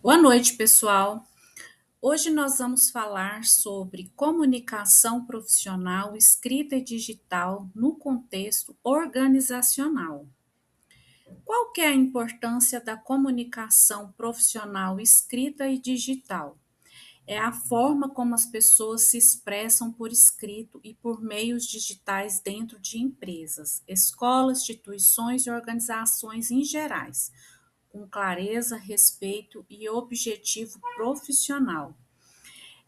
Boa noite, pessoal. Hoje nós vamos falar sobre comunicação profissional, escrita e digital no contexto organizacional. Qual que é a importância da comunicação profissional escrita e digital? É a forma como as pessoas se expressam por escrito e por meios digitais dentro de empresas, escolas, instituições e organizações em gerais, com clareza, respeito e objetivo profissional.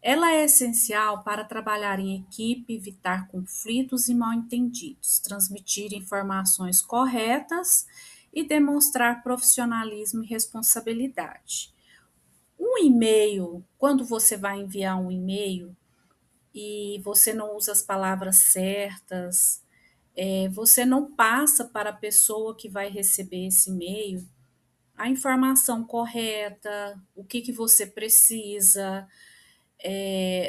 Ela é essencial para trabalhar em equipe, evitar conflitos e mal-entendidos, transmitir informações corretas e demonstrar profissionalismo e responsabilidade. Um e-mail, quando você vai enviar um e-mail e você não usa as palavras certas, você não passa para a pessoa que vai receber esse e-mail a informação correta, o que, que você precisa,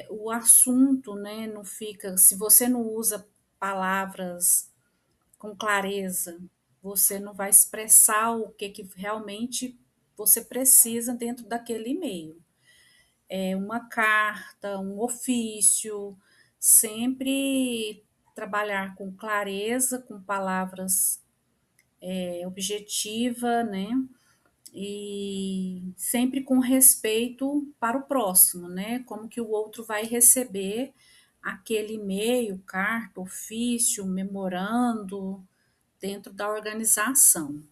o assunto, né? Não fica. Se você não usa palavras com clareza, você não vai expressar o que, que realmente você precisa dentro daquele e-mail. É uma carta, um ofício, sempre trabalhar com clareza, com palavras objetiva, né? E sempre com respeito para o próximo, né? Como que o outro vai receber aquele e-mail, carta, ofício, memorando dentro da organização.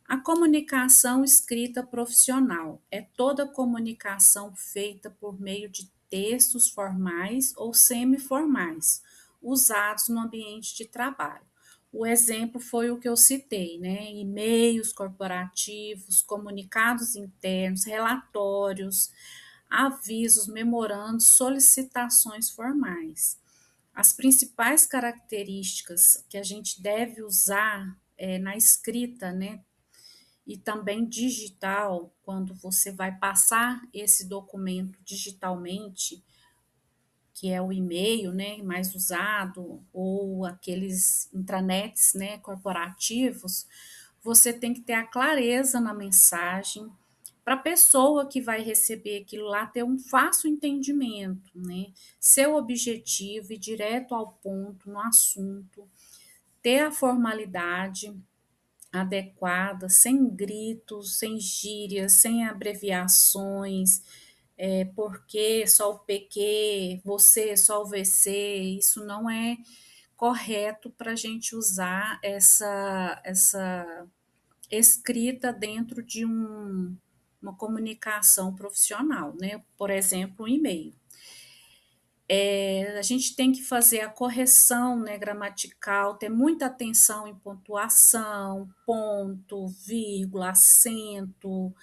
A comunicação escrita profissional é toda comunicação feita por meio de textos formais ou semiformais, usados no ambiente de trabalho. O exemplo foi o que eu citei, né? E-mails corporativos, comunicados internos, relatórios, avisos, memorandos, solicitações formais. As principais características que a gente deve usar na escrita, né, e também digital, quando você vai passar esse documento digitalmente, que é o e-mail, né, mais usado, ou aqueles intranets, né, corporativos, você tem que ter a clareza na mensagem, para a pessoa que vai receber aquilo lá ter um fácil entendimento, né, seu objetivo e direto ao ponto, no assunto, ter a formalidade adequada, sem gritos, sem gírias, sem abreviações, porque só o PQ, você só o VC, isso não é correto para a gente usar essa escrita dentro de uma comunicação profissional, né? Por exemplo, um e-mail. A gente tem que fazer a correção, né, gramatical, ter muita atenção em pontuação, ponto, vírgula, acento,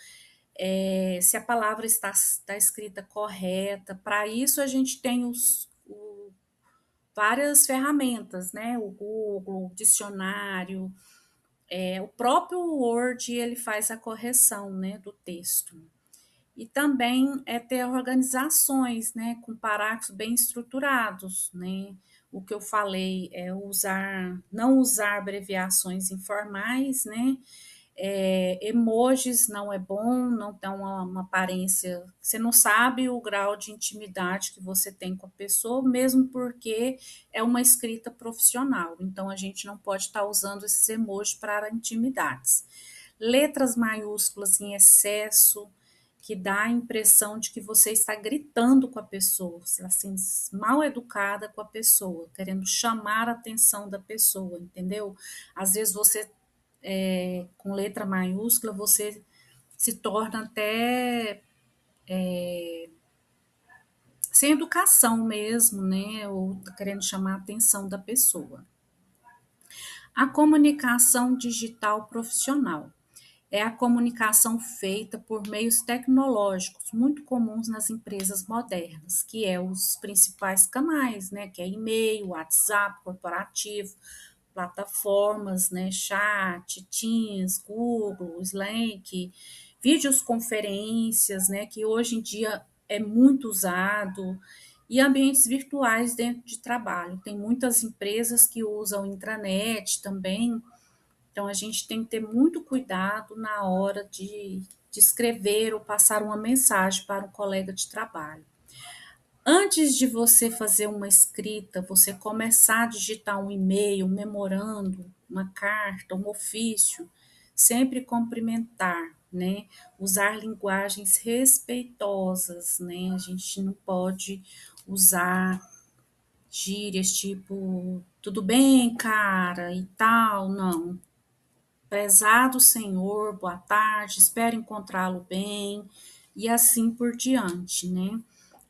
se a palavra está escrita correta. Para isso, a gente tem várias ferramentas, né? O Google, o dicionário, o próprio Word, ele faz a correção, né, do texto. E também ter organizações, né, com parágrafos bem estruturados, né? O que eu falei é não usar abreviações informais, né? Emojis não é bom, não dá uma aparência. Você não sabe o grau de intimidade que você tem com a pessoa, mesmo porque é uma escrita profissional. Então a gente não pode estar usando esses emojis para intimidades. Letras maiúsculas em excesso, que dá a impressão de que você está gritando com a pessoa, assim, mal educada com a pessoa, querendo chamar a atenção da pessoa, entendeu? Às vezes você, com letra maiúscula, você se torna até sem educação mesmo, né? Ou tá querendo chamar a atenção da pessoa. A comunicação digital profissional é a comunicação feita por meios tecnológicos muito comuns nas empresas modernas, que é os principais canais, né, que é e-mail, WhatsApp corporativo, plataformas, né, chat, Teams, Google, Slack, videoconferências, né, que hoje em dia é muito usado, e ambientes virtuais dentro de trabalho. Tem muitas empresas que usam intranet também, então a gente tem que ter muito cuidado na hora de de escrever ou passar uma mensagem para um colega de trabalho. Antes de você fazer uma escrita, você começar a digitar um e-mail, um memorando, uma carta, um ofício, sempre cumprimentar, né? Usar linguagens respeitosas, né? A gente não pode usar gírias tipo tudo bem, cara, e tal, não. Prezado senhor, boa tarde, espero encontrá-lo bem, e assim por diante, né?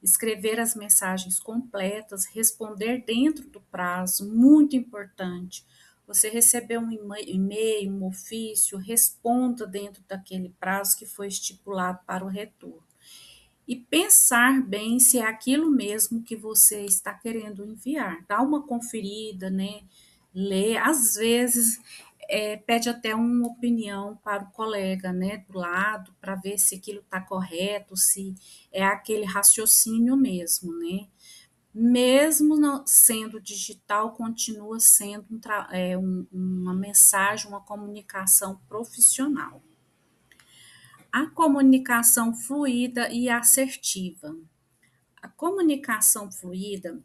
Escrever as mensagens completas, responder dentro do prazo, muito importante. Você recebeu um e-mail, um ofício, responda dentro daquele prazo que foi estipulado para o retorno. E pensar bem se é aquilo mesmo que você está querendo enviar. Dá uma conferida, né? Lê, às vezes pede até uma opinião para o colega, né, do lado, para ver se aquilo está correto, se é aquele raciocínio mesmo, né? Mesmo não sendo digital, continua sendo uma mensagem, uma comunicação profissional. A comunicação fluida e assertiva. A comunicação fluida,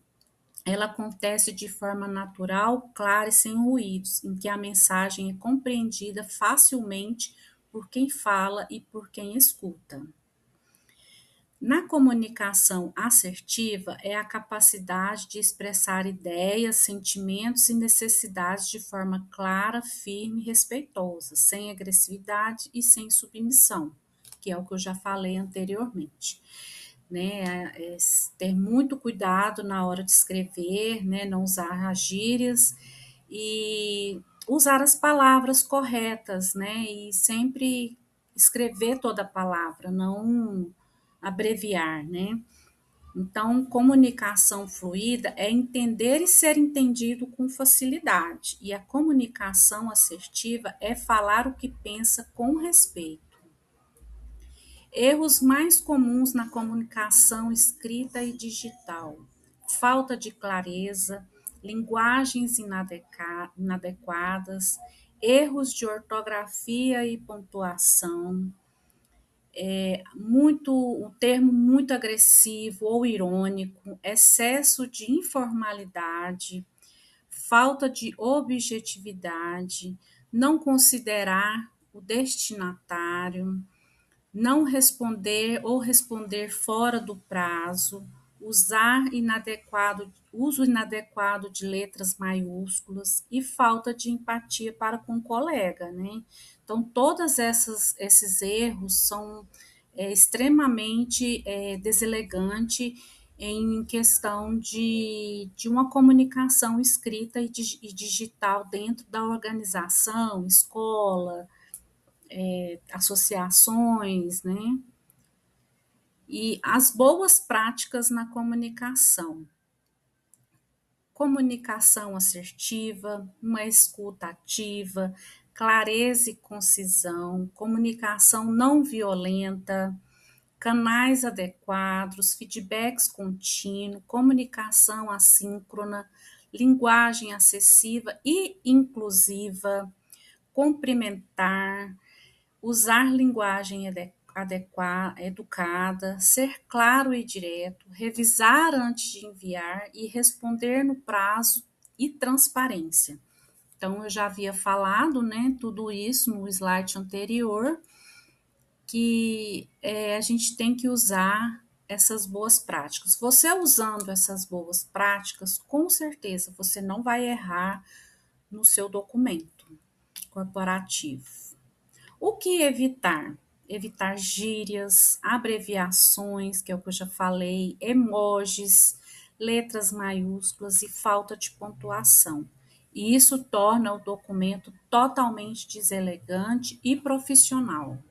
ela acontece de forma natural, clara e sem ruídos, em que a mensagem é compreendida facilmente por quem fala e por quem escuta. Na comunicação assertiva, é a capacidade de expressar ideias, sentimentos e necessidades de forma clara, firme e respeitosa, sem agressividade e sem submissão, que é o que eu já falei anteriormente, né? Ter muito cuidado na hora de escrever, né? Não usar as gírias e usar as palavras corretas, né? E sempre escrever toda a palavra, não abreviar, né? Então, comunicação fluida é entender e ser entendido com facilidade, e a comunicação assertiva é falar o que pensa com respeito. Erros mais comuns na comunicação escrita e digital: falta de clareza, linguagens inadequadas, erros de ortografia e pontuação, um termo muito agressivo ou irônico, excesso de informalidade, falta de objetividade, não considerar o destinatário, não responder ou responder fora do prazo, uso inadequado de letras maiúsculas e falta de empatia para com o colega, né? Então, todos esses erros são extremamente deselegante em questão de uma comunicação escrita e digital dentro da organização, escola, associações, né? E as boas práticas na comunicação. Comunicação assertiva, uma escuta ativa, clareza e concisão, comunicação não violenta, canais adequados, feedbacks contínuos, comunicação assíncrona, linguagem acessível e inclusiva, cumprimentar, usar linguagem educada, ser claro e direto, revisar antes de enviar e responder no prazo e transparência. Então, eu já havia falado, né, tudo isso no slide anterior, que a gente tem que usar essas boas práticas. Você usando essas boas práticas, com certeza você não vai errar no seu documento corporativo. O que evitar? Evitar gírias, abreviações, que é o que eu já falei, emojis, letras maiúsculas e falta de pontuação. E isso torna o documento totalmente deselegante e profissional.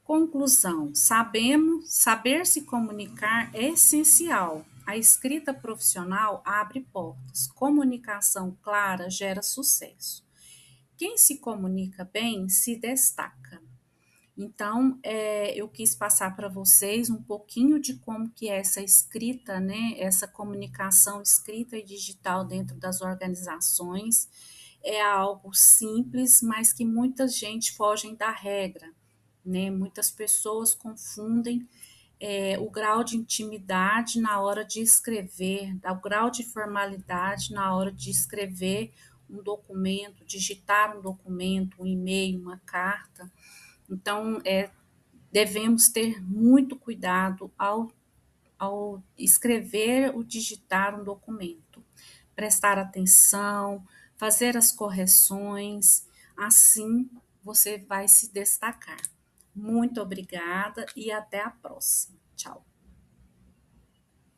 Conclusão: saber se comunicar é essencial. A escrita profissional abre portas. Comunicação clara gera sucesso. Quem se comunica bem se destaca. Então, eu quis passar para vocês um pouquinho de como que é essa escrita, né? Essa comunicação escrita e digital dentro das organizações. É algo simples, mas que muita gente foge da regra. né? Muitas pessoas confundem o grau de intimidade na hora de escrever, o grau de formalidade na hora de escrever um documento, digitar um documento, um e-mail, uma carta. Então, devemos ter muito cuidado ao escrever ou digitar um documento, prestar atenção, fazer as correções, assim você vai se destacar. Muito obrigada e até a próxima. Tchau.